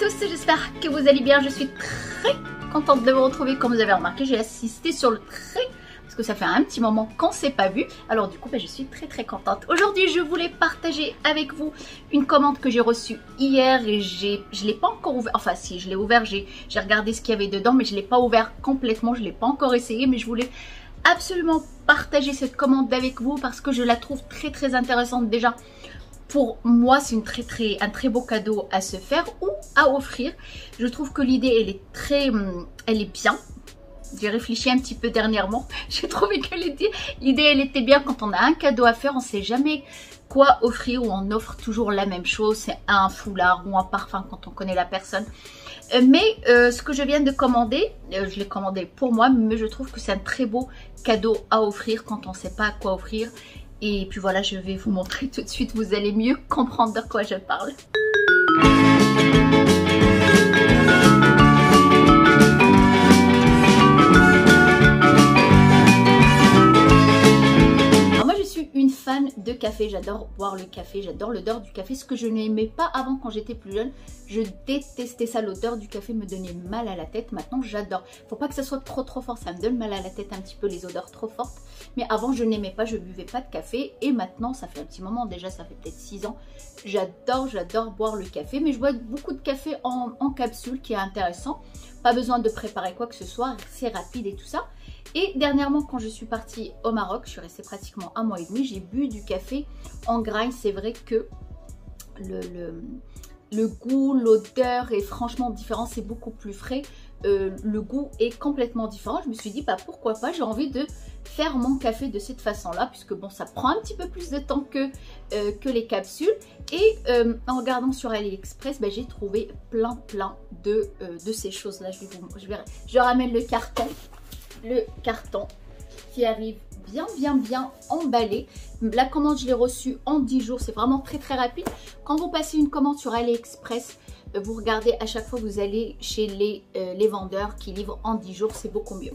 tous, j'espère que vous allez bien. Je suis très contente de vous retrouver. Comme vous avez remarqué, j'ai assisté sur le très parce que ça fait un petit moment qu'on ne s'est pas vu. Alors du coup, je suis très contente. Aujourd'hui, je voulais partager avec vous une commande que j'ai reçue hier et je l'ai pas encore ouvert. Enfin si, je l'ai ouvert, j'ai regardé ce qu'il y avait dedans, mais je l'ai pas ouvert complètement. Je l'ai pas encore essayé, mais je voulais absolument partager cette commande avec vous parce que je la trouve très intéressante. Déjà, pour moi, c'est un très beau cadeau à se faire ou à offrir. Je trouve que l'idée, elle est bien. J'ai réfléchi un petit peu dernièrement. J'ai trouvé que l'idée, elle était bien. Quand on a un cadeau à faire, on ne sait jamais quoi offrir ou on offre toujours la même chose. C'est un foulard ou un parfum quand on connaît la personne. Mais ce que je viens de commander, je l'ai commandé pour moi, mais je trouve que c'est un très beau cadeau à offrir quand on ne sait pas quoi offrir. Et puis voilà, je vais vous montrer tout de suite, vous allez mieux comprendre de quoi je parle. Une fan de café, j'adore boire le café, j'adore l'odeur du café, ce que je n'aimais pas avant quand j'étais plus jeune. Je détestais ça, l'odeur du café me donnait mal à la tête. Maintenant j'adore, faut pas que ça soit trop fort, ça me donne mal à la tête un petit peu les odeurs trop fortes. Mais avant je n'aimais pas, je buvais pas de café et maintenant ça fait un petit moment, déjà ça fait peut-être 6 ans. J'adore boire le café, mais je bois beaucoup de café en capsule qui est intéressant. Pas besoin de préparer quoi que ce soit, c'est rapide et tout ça. Et dernièrement, quand je suis partie au Maroc, je suis restée pratiquement 1 mois et demi, j'ai bu du café en grains. C'est vrai que le goût, l'odeur est franchement différent, c'est beaucoup plus frais. Le goût est complètement différent. Je me suis dit, pourquoi pas, j'ai envie de faire mon café de cette façon-là, puisque bon, ça prend un petit peu plus de temps que les capsules. Et en regardant sur AliExpress, j'ai trouvé plein de ces choses-là. Je ramène le carton qui arrive bien emballé. La commande, je l'ai reçue en 10 jours, c'est vraiment très rapide. Quand vous passez une commande sur AliExpress, vous regardez à chaque fois, vous allez chez les vendeurs qui livrent en 10 jours, c'est beaucoup mieux.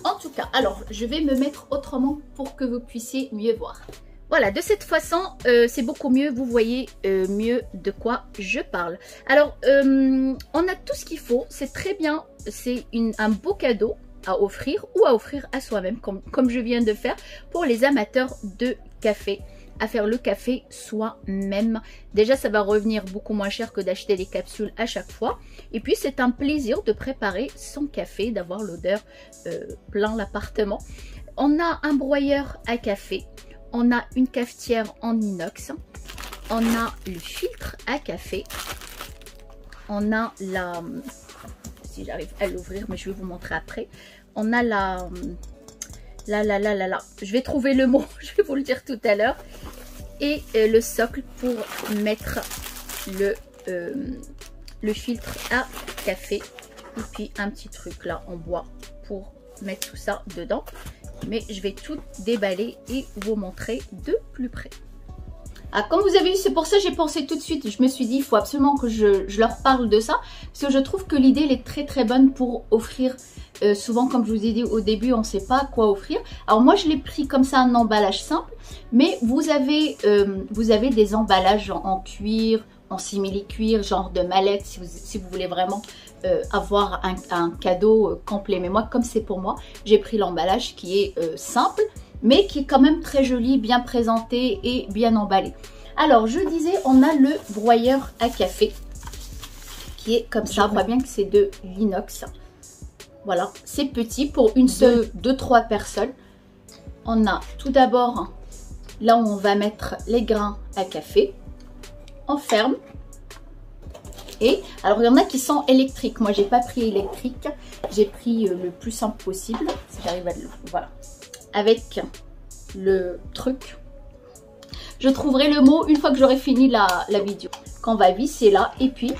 En tout cas, alors je vais me mettre autrement pour que vous puissiez mieux voir. Voilà, de cette façon, c'est beaucoup mieux, vous voyez mieux de quoi je parle. Alors, on a tout ce qu'il faut, c'est très bien, c'est un beau cadeau à offrir ou à offrir à soi-même, comme je viens de faire pour les amateurs de café, à faire le café soi-même. Déjà, ça va revenir beaucoup moins cher que d'acheter les capsules à chaque fois. Et puis, c'est un plaisir de préparer son café, d'avoir l'odeur plein l'appartement. On a un broyeur à café. On a une cafetière en inox, on a le filtre à café, on a si j'arrive à l'ouvrir, mais je vais vous montrer après, on a je vais trouver le mot, je vais vous le dire tout à l'heure, et le socle pour mettre le filtre à café, et puis un petit truc là en bois pour mettre tout ça dedans. Mais je vais tout déballer et vous montrer de plus près. Ah, comme vous avez vu, c'est pour ça que j'ai pensé tout de suite. Je me suis dit, il faut absolument que je leur parle de ça. Parce que je trouve que l'idée, elle est très bonne pour offrir. Souvent, comme je vous ai dit au début, on ne sait pas quoi offrir. Alors moi, je l'ai pris comme ça, un emballage simple. Mais vous avez des emballages en cuir, en simili-cuir, genre de mallette, si vous voulez vraiment avoir un cadeau complet. Mais moi, comme c'est pour moi, j'ai pris l'emballage qui est simple, mais qui est quand même très joli, bien présenté et bien emballé. Alors, je disais, on a le broyeur à café, qui est comme ça. On voit bien que c'est de l'inox. Voilà, c'est petit pour une seule, 2-3 personnes. On a tout d'abord, là où on va mettre les grains à café. On ferme. Et alors il y en a qui sont électriques. Moi j'ai pas pris électrique, j'ai pris le plus simple possible. Si j'arrive à le, voilà, avec le truc. Je trouverai le mot une fois que j'aurai fini la vidéo. Qu'on va visser là et puis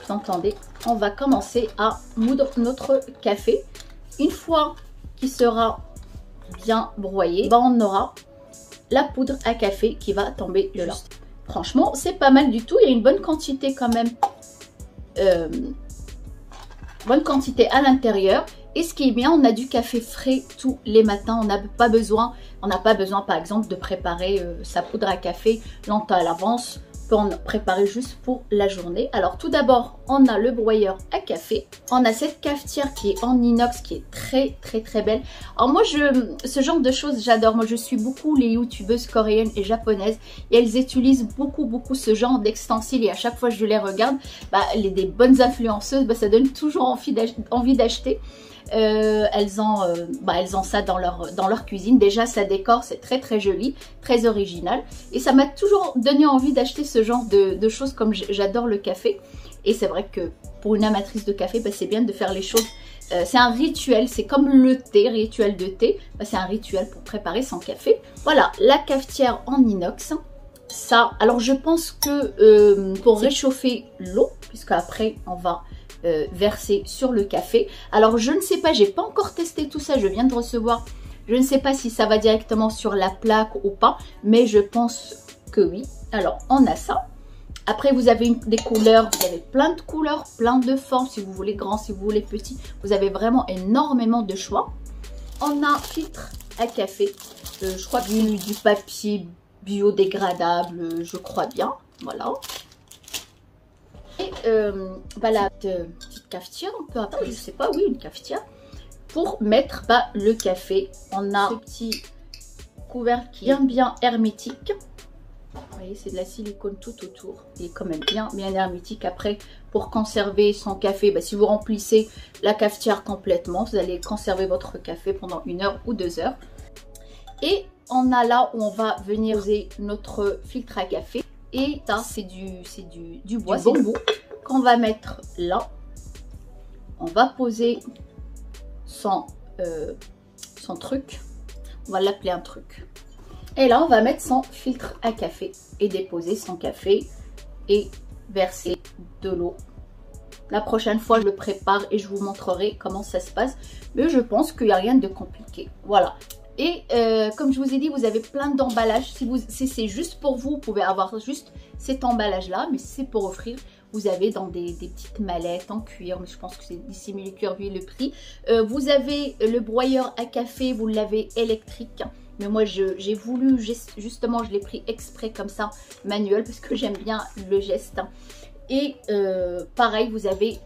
vous entendez, on va commencer à moudre notre café. Une fois qu'il sera bien broyé, on aura la poudre à café qui va tomber de là. Franchement, c'est pas mal du tout. Il y a une bonne quantité quand même. Bonne quantité à l'intérieur. Et ce qui est bien, on a du café frais tous les matins. On n'a pas besoin par exemple de préparer sa poudre à café longtemps à l'avance peut en préparer juste pour la journée. Alors tout d'abord, on a le broyeur à café. On a cette cafetière qui est en inox, qui est très belle. Alors moi, ce genre de choses, j'adore. Moi, je suis beaucoup les youtubeuses coréennes et japonaises et elles utilisent beaucoup ce genre d'ustensiles et à chaque fois je les regarde, des bonnes influenceuses, ça donne toujours envie d'acheter. Elles ont ça dans leur cuisine. Déjà ça décore, c'est très joli, très original et ça m'a toujours donné envie d'acheter ce genre de choses, comme j'adore le café. Et c'est vrai que pour une amatrice de café, c'est bien de faire les choses, c'est un rituel, c'est comme le thé, rituel de thé, c'est un rituel pour préparer son café. Voilà, la cafetière en inox. Ça, alors je pense que pour réchauffer l'eau, puisque après on va verser sur le café. Alors je ne sais pas, j'ai pas encore testé tout ça, je viens de recevoir. Je ne sais pas si ça va directement sur la plaque ou pas, mais je pense que oui. Alors on a ça. Après vous avez des couleurs, vous avez plein de couleurs, plein de formes, si vous voulez grand, si vous voulez petit. Vous avez vraiment énormément de choix. On a un filtre à café, je crois du papier biodégradable, je crois bien, voilà. Et la petite cafetière, on peut appeler, je sais pas, oui, une cafetière, pour mettre le café. On a ce petit couvercle qui est bien hermétique. Vous voyez, c'est de la silicone tout autour. Il est quand même bien hermétique. Après, pour conserver son café, si vous remplissez la cafetière complètement, vous allez conserver votre café pendant 1 heure ou 2 heures. Et on a là où on va venir poser notre filtre à café. Et ça, c'est du bois, c'est bambou qu'on va mettre là. On va poser son truc. On va l'appeler un truc. Et là, on va mettre son filtre à café et déposer son café et verser de l'eau. La prochaine fois, je le prépare et je vous montrerai comment ça se passe. Mais je pense qu'il n'y a rien de compliqué. Voilà. Et comme je vous ai dit, vous avez plein d'emballages. Si c'est juste pour vous, vous pouvez avoir juste cet emballage-là. Mais si c'est pour offrir, vous avez dans des petites mallettes en cuir. Mais je pense que c'est du simili-cuir vu le prix. Vous avez le broyeur à café, vous l'avez électrique. Mais moi, j'ai voulu, justement, je l'ai pris exprès comme ça, manuel, parce que j'aime bien le geste. Et pareil, vous avez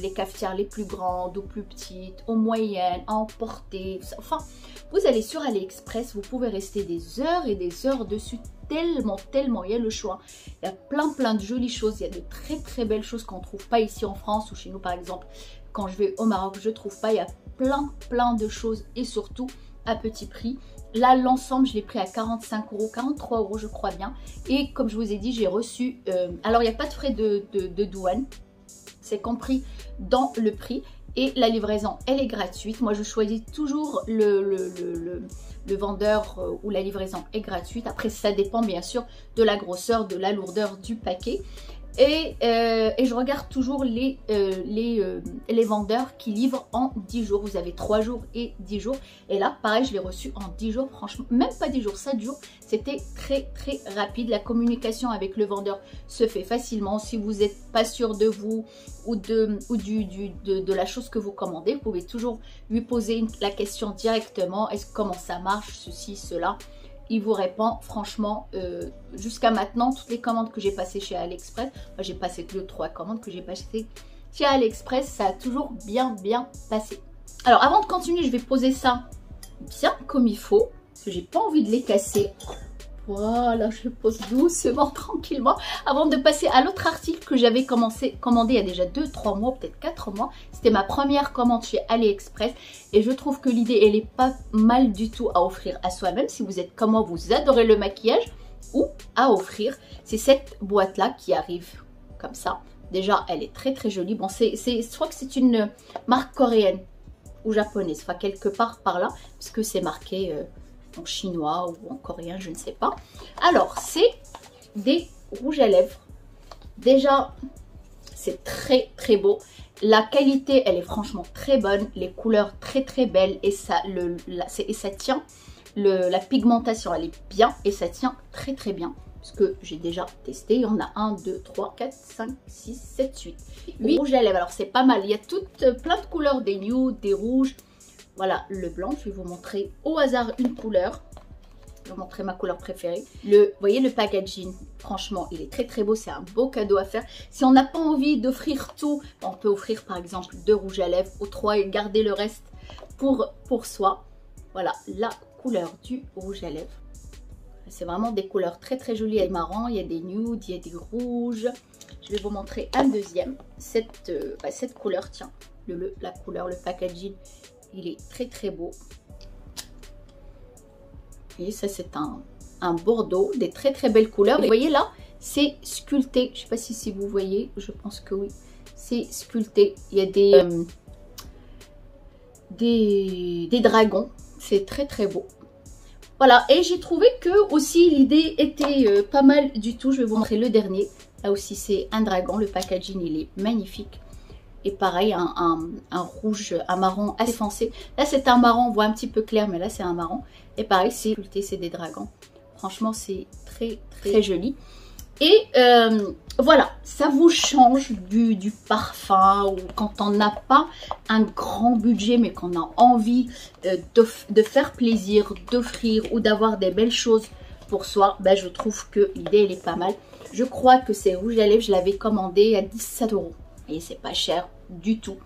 les cafetières les plus grandes ou plus petites, aux moyennes, à emporter. Enfin, vous allez sur AliExpress, vous pouvez rester des heures et des heures dessus, tellement, il y a le choix. Il y a plein de jolies choses, il y a de très belles choses qu'on ne trouve pas ici en France ou chez nous par exemple. Quand je vais au Maroc, je ne trouve pas, il y a plein de choses et surtout à petit prix. Là, l'ensemble, je l'ai pris à 45 €, 43 € je crois bien. Et comme je vous ai dit, j'ai reçu... alors, il n'y a pas de frais de douane. C'est compris dans le prix. Et la livraison, elle est gratuite. Moi, je choisis toujours le vendeur où la livraison est gratuite. Après, ça dépend bien sûr de la grosseur, de la lourdeur du paquet. Et je regarde toujours les vendeurs qui livrent en 10 jours. Vous avez 3 jours et 10 jours. Et là, pareil, je l'ai reçu en 10 jours. Franchement, même pas 10 jours, 7 jours. C'était très rapide. La communication avec le vendeur se fait facilement. Si vous n'êtes pas sûr de vous ou de la chose que vous commandez, vous pouvez toujours lui poser la question directement. Comment ça marche, ceci, cela. Il vous répond. Franchement, jusqu'à maintenant, toutes les commandes que j'ai passées chez AliExpress, j'ai passé 2-3 commandes que j'ai passées chez AliExpress, ça a toujours bien passé. Alors avant de continuer, je vais poser ça bien comme il faut, parce que j'ai pas envie de les casser. Voilà, je le pose doucement, tranquillement, avant de passer à l'autre article que j'avais commandé il y a déjà 2-3 mois, peut-être 4 mois. C'était ma première commande chez AliExpress et je trouve que l'idée, elle est pas mal du tout à offrir à soi-même. Si vous êtes comme moi, vous adorez le maquillage, ou à offrir, c'est cette boîte-là qui arrive comme ça. Déjà, elle est très jolie. Bon, je crois que c'est une marque coréenne ou japonaise, enfin quelque part par là, parce que c'est marqué... en chinois ou en coréen, je ne sais pas. Alors, c'est des rouges à lèvres. Déjà, c'est très beau. La qualité, elle est franchement très bonne. Les couleurs très belles. Et ça tient. La pigmentation, elle est bien. Et ça tient très bien. Parce que j'ai déjà testé. Il y en a 1, 2, 3, 4, 5, 6, 7, 8 rouges à lèvres. Alors, c'est pas mal. Il y a plein de couleurs. Des nudes, des rouges. Voilà le blanc, je vais vous montrer au hasard une couleur. Je vais vous montrer ma couleur préférée. Vous voyez le packaging, franchement, il est très très beau. C'est un beau cadeau à faire. Si on n'a pas envie d'offrir tout, on peut offrir par exemple 2 rouges à lèvres ou 3 et garder le reste pour soi. Voilà, la couleur du rouge à lèvres. C'est vraiment des couleurs très très jolies. Il y a des marrons, il y a des nudes, il y a des rouges. Je vais vous montrer un deuxième. Cette couleur, tiens, la couleur, le packaging, il est très très beau. Et ça c'est un bordeaux, des très très belles couleurs. Et vous voyez là, c'est sculpté. Je ne sais pas si vous voyez, je pense que oui. C'est sculpté. Il y a des dragons. C'est très très beau. Voilà, et j'ai trouvé que aussi l'idée était pas mal du tout. Je vais vous montrer le dernier. Là aussi c'est un dragon, le packaging il est magnifique. Et pareil, un rouge, un marron assez foncé. Là c'est un marron, on voit un petit peu clair, mais là c'est un marron. Et pareil, c'est des dragons. Franchement c'est très très joli. Et voilà, ça vous change du parfum, ou quand on n'a pas un grand budget mais qu'on a envie de faire plaisir, d'offrir ou d'avoir des belles choses pour soi. Ben, je trouve que l'idée elle est pas mal. Je crois que ces rouges à lèvres, je l'avais commandé à 17 €. Et c'est pas cher du tout.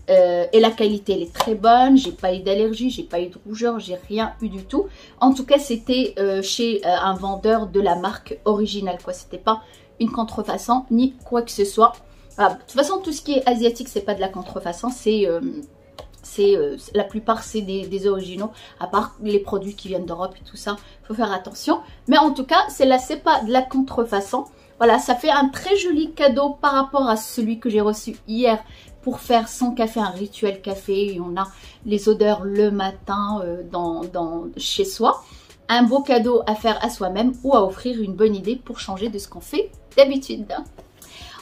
Et la qualité elle est très bonne, j'ai pas eu d'allergie, j'ai pas eu de rougeur, j'ai rien eu du tout. En tout cas c'était chez un vendeur de la marque originale, quoi. C'était pas une contrefaçon ni quoi que ce soit. Voilà. De toute façon tout ce qui est asiatique c'est pas de la contrefaçon, la plupart c'est des originaux, à part les produits qui viennent d'Europe et tout ça, faut faire attention. Mais en tout cas c'est pas de la contrefaçon. Voilà, ça fait un très joli cadeau par rapport à celui que j'ai reçu hier pour faire son café, un rituel café. Et on a les odeurs le matin chez soi. Un beau cadeau à faire à soi-même ou à offrir, une bonne idée pour changer de ce qu'on fait d'habitude.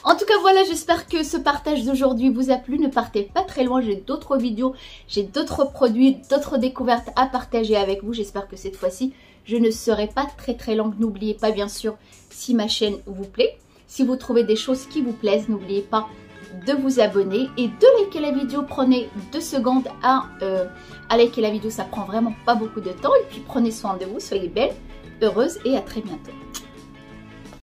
En tout cas voilà, j'espère que ce partage d'aujourd'hui vous a plu. Ne partez pas très loin, j'ai d'autres vidéos, j'ai d'autres produits, d'autres découvertes à partager avec vous. J'espère que cette fois-ci je ne serai pas très longue. N'oubliez pas bien sûr, si ma chaîne vous plaît, si vous trouvez des choses qui vous plaisent, n'oubliez pas de vous abonner et de liker la vidéo. Prenez 2 secondes à liker la vidéo, ça prend vraiment pas beaucoup de temps. Et puis prenez soin de vous, soyez belles, heureuses et à très bientôt.